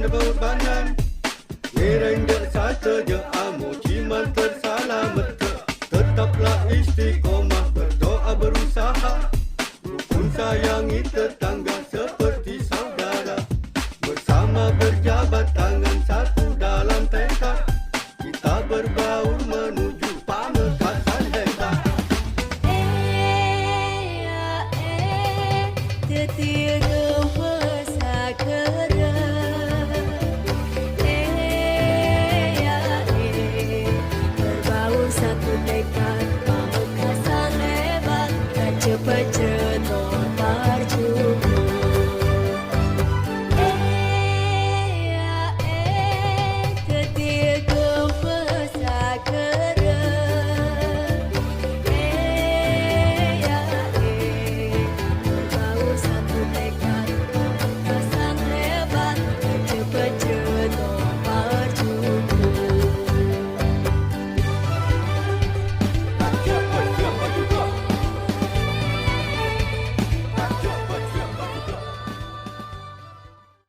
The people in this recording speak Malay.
berbanan. Ngereng dek saja je amo ciman tersalamat ke. Tetaplah istiqomah berdoa berusaha. Rukun sayangi tetangga seperti saudara. Bersama berjabat tangan satu dalam tekad. Kita berbaur menuju Pamekasan hebat. Tetiru pesakera. Berbaur satu tekad, Pamekasan hebat dan cepat.